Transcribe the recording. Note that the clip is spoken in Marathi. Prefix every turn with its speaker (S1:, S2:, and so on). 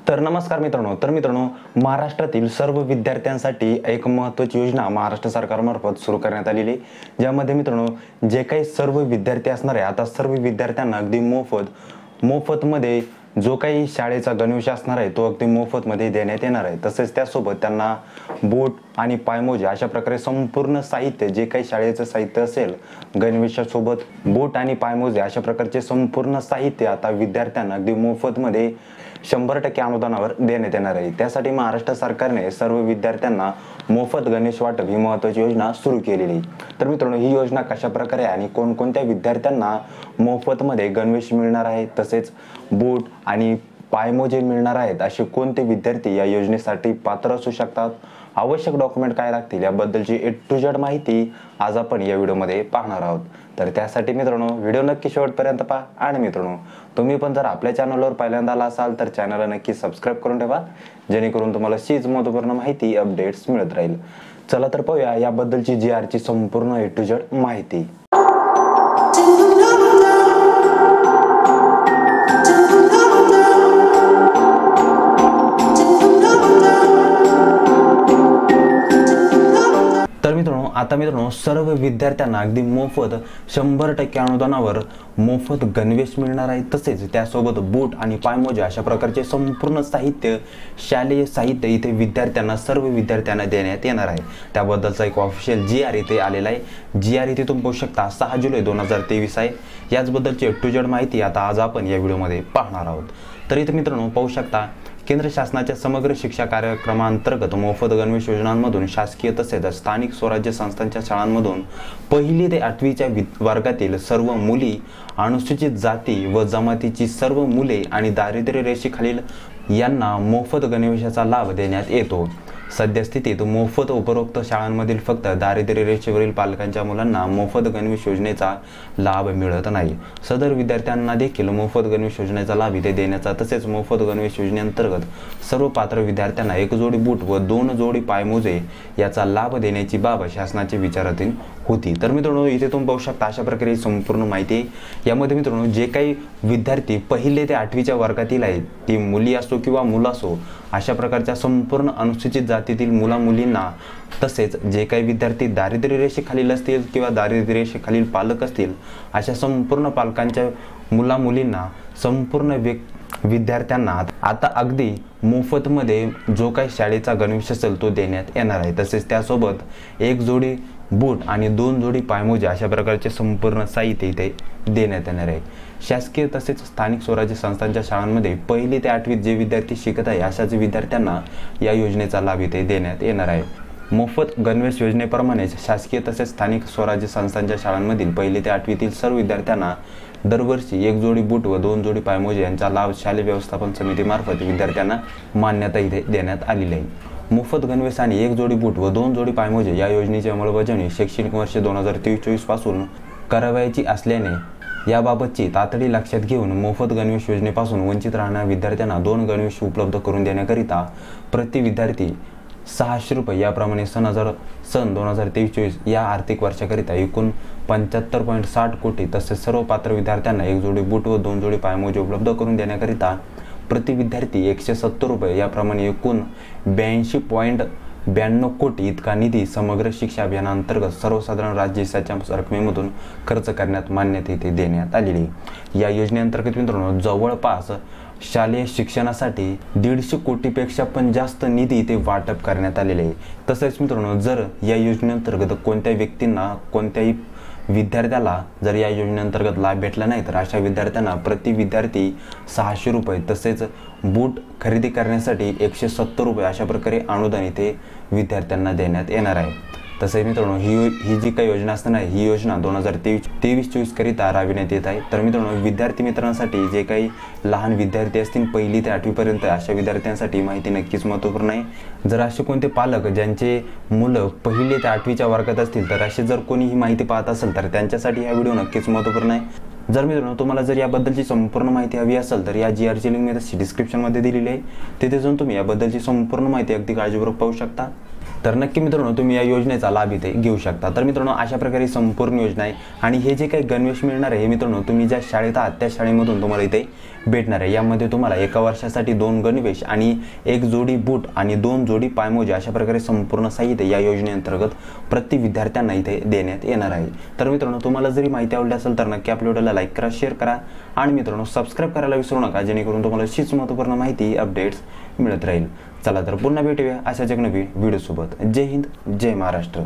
S1: तर नमस्कार मित्रांनो, महाराष्ट्रातील सर्व विद्यार्थ्यांसाठी एक महत्त्वाची योजना महाराष्ट्र सरकारमार्फत सुरू करण्यात आलेली आहे, ज्यामध्ये मित्रांनो जे काही सर्व विद्यार्थी असणार आहे, आता सर्व विद्यार्थ्यांना अगदी मोफतमध्ये जो काही शाळेचा गणवेश असणार आहे तो अगदी मोफतमध्ये देण्यात येणार आहे। तसेच त्यासोबत त्यांना बूट आणि पायमोजे अशा प्रकारे संपूर्ण साहित्य जे काही शाळेचं साहित्य असेल, गणवेशासोबत बूट आणि पायमोजे अशा प्रकारचे संपूर्ण साहित्य आता विद्यार्थ्यांना अगदी मोफतमध्ये 100% अनुदानावर देण्यात येणार आहे। त्यासाठी महाराष्ट्र सरकारने सर्व विद्यार्थ्यांना मोफत गणवेश वाटप ही महत्त्वाची योजना सुरू केलेली आहे। तर मित्रांनो, ही योजना कशा प्रकारे आणि कोणकोणत्या विद्यार्थ्यांना मोफतमध्ये गणवेश मिळणार आहे, तसेच बूट आणि पायमोजे मिळणार आहेत, असे कोणते विद्यार्थी या योजनेसाठी पात्र असू शकतात, आवश्यक डॉक्युमेंट काय लागतील याबद्दलची A to Z माहिती आज आपण या व्हिडिओमध्ये पाहणार आहोत। तर त्यासाठी मित्रांनो व्हिडिओ नक्की शेवटपर्यंत पहा आणि मित्रांनो तुम्ही पण जर आपल्या चॅनलवर पहिल्यांदा आला असाल तर चॅनलला नक्की सबस्क्राइब करून ठेवा, जेणेकरून तुम्हाला अशीच महत्त्वपूर्ण माहिती अपडेट्स मिळत राहील। चला तर पाहूया याबद्दलची GR ची संपूर्ण A to Z माहिती। आता मित्रांनो सर्व विद्यार्थ्यांना अगदी मोफत 100% अनुदानावर मोफत गणवेश मिळणार आहे। तसेच त्यासोबत बूट आणि पायमोजे अशा प्रकारचे संपूर्ण साहित्य, शालेय साहित्य इथे सर्व विद्यार्थ्यांना देण्यात येणार आहे। त्याबद्दलचा एक ऑफिशियल GR इथे आलेला आहे। GR इथे तुम्ही पाहू शकता 6 जुलै 2023 आहे। याचबद्दलची A to Z माहिती आता आज आपण या व्हिडिओमध्ये पाहणार आहोत। तर इथे मित्रांनो पाहू शकता केंद्र शासनाच्या समग्र शिक्षा कार्यक्रमांतर्गत मोफत गणवेश योजनांमधून शासकीय तसेच स्थानिक स्वराज्य संस्थांच्या शाळांमधून 1ली ते 8वीच्या वर्गातील सर्व मुली, अनुसूचित जाती व जमातीची सर्व मुले आणि दारिद्र्य रेषेखालील यांना मोफत गणवेशाचा लाभ देण्यात येतो। सद्यस्थितीत मोफत उपरोक्त शाळांमधील फक्त दारिद्र्य रेषेवरील पालकांच्या मुलांना मोफत गणवेश योजनेचा लाभ मिळत नाही। सदर विद्यार्थ्यांना देखील मोफत गणवेश योजनेचा लाभ इथे देण्याचा तसेच मोफत गणवेश योजनेअंतर्गत सर्व पात्र विद्यार्थ्यांना 1 जोडी बूट व 2 जोडी पायमोजे याचा लाभ देण्याची बाब शासनाच्या विचाराधीन होती। तर मित्रांनो इथे तुम्ही पाहू शकता अशा प्रकारे संपूर्ण माहिती आहे। यामध्ये मित्रांनो जे काही विद्यार्थी 1ली ते 8वीच्या वर्गातील आहेत, ती मुली असो किंवा मुलं असो, अशा प्रकारच्या संपूर्ण अनुसूचित जातीतील मुलींना तसेच जे काही विद्यार्थी दारिद्र्य रेषेखालील असतील किंवा दारिद्र्य रेषेखालील पालक असतील, अशा संपूर्ण पालकांच्या मुलींना संपूर्ण विद्यार्थ्यांना आता अगदी मोफतमध्ये जो काही शाळेचा गणवेश असेल तो देण्यात येणार आहे। तसेच त्यासोबत 1 जोडी बूट आणि 2 जोडी पायमोजे अशा प्रकारचे संपूर्ण साहित्य इथे देण्यात येणार आहे। शासकीय तसेच स्थानिक स्वराज्य संस्थांच्या शाळांमध्ये 1ली ते 8वीत जे विद्यार्थी शिकत आहे अशाच विद्यार्थ्यांना या योजनेचा लाभ इथे देण्यात येणार आहे। मोफत गणवेश योजनेप्रमाणेच शासकीय तसेच स्थानिक स्वराज्य संस्थांच्या शाळांमधील 1ली ते 8वीतील सर्व विद्यार्थ्यांना दरवर्षी 1 जोडी बूट व 2 जोडी पायमोजे यांचा लाभ शालेय व्यवस्थापन समितीमार्फत विद्यार्थ्यांना मान्यता इथे देण्यात आलेली आहे। मोफत गणवेश आणि 1 जोडी बूट व 2 जोडी पायमोजे या योजनेची अंमलबजावणी शैक्षणिक वर्ष 2023-24 पासून करावयाची असल्याने याबाबतची तातडी लक्षात घेऊन मोफत गणवेश योजनेपासून वंचित राहणाऱ्या विद्यार्थ्यांना 2 गणवेश उपलब्ध करून देण्याकरिता प्रति विद्यार्थी 600 रुपये याप्रमाणे सन 2023-24 या आर्थिक वर्षाकरिता एकूण 75.60 कोटी तसेच सर्व पात्र विद्यार्थ्यांना 1 जोडी बूट व 2 जोडी पायमोजे उपलब्ध करून देण्याकरिता प्रति विद्यार्थी 170 रुपये याप्रमाणे एकूण 82.92 कोटी इतका निधी समग्र शिक्षा अभियानांतर्गत सर्वसाधारण राज्य हिस्साच्या रकमेमधून खर्च करण्यात मान्यता इथे देण्यात आलेली। या योजनेअंतर्गत मित्रांनो जवळपास शालेय शिक्षणासाठी 150 कोटीपेक्षा पण जास्त निधी इथे वाटप करण्यात आलेले आहे। तसेच मित्रांनो जर या योजनेअंतर्गत कोणत्या व्यक्तींना कोणत्याही विद्यार्थ्याला जर या योजनेअंतर्गत लाभ भेटला नाही तर अशा विद्यार्थ्यांना प्रति विद्यार्थी 600 रुपये तसेच बूट खरेदी करण्यासाठी 170 रुपये अशा प्रकारे अनुदान इथे विद्यार्थ्यांना देण्यात येणार आहे। तसेच मित्रांनो ही जी काही योजना असणार आहे ही योजना 2023-24 करिता राबविण्यात येत आहे। तर मित्रांनो विद्यार्थी मित्रांसाठी जे काही लहान विद्यार्थी असतील 1ली ते 8वी पर्यंत अशा विद्यार्थ्यांसाठी माहिती नक्कीच महत्त्वपूर्ण आहे। जर असे कोणते पालक ज्यांचे मुलं 1ली ते 8वीच्या वर्गात असतील तर असे जर कोणी ही माहिती पाहत असेल तर त्यांच्यासाठी हा व्हिडिओ नक्कीच महत्त्वपूर्ण आहे। जर मित्रांनो तुम्हाला जर याबद्दलची संपूर्ण माहिती हवी असेल तर या GR ची लिंक मी डिस्क्रिप्शनमध्ये दिलेली आहे, तिथे जाऊन तुम्ही याबद्दलची संपूर्ण माहिती अगदी काळजीपूर्वक पाहू शकता। तर नक्की मित्रांनो तुम्ही या योजनेचा लाभ इथे घेऊ शकता। तर मित्रांनो अशा प्रकारे संपूर्ण योजना आहे आणि हे जे काही गणवेश मिळणार आहे हे मित्रांनो तुम्ही ज्या शाळेत आहात त्या शाळेमधून तुम्हाला इथे भेटणार आहे। यामध्ये तुम्हाला एका वर्षासाठी 2 गणवेश आणि 1 जोडी बूट आणि 2 जोडी पायमोजे अशा प्रकारे संपूर्ण साहित्य या योजनेअंतर्गत प्रति विद्यार्थ्यांना इथे देण्यात येणार आहे। तर मित्रांनो तुम्हाला जरी माहिती आवडली असेल तर नक्की आपल्या व्हिडिओला लाईक करा, शेअर करा आणि मित्रांनो सबस्क्राईब करायला विसरू नका, जेणेकरून तुम्हाला अशीच महत्त्वपूर्ण माहिती अपडेट्स मिळत राहील। चला तर पुन्हा भेटूया अशाच एक नवीन व्हिडिओ सोबत। जय हिंद, जय महाराष्ट्र।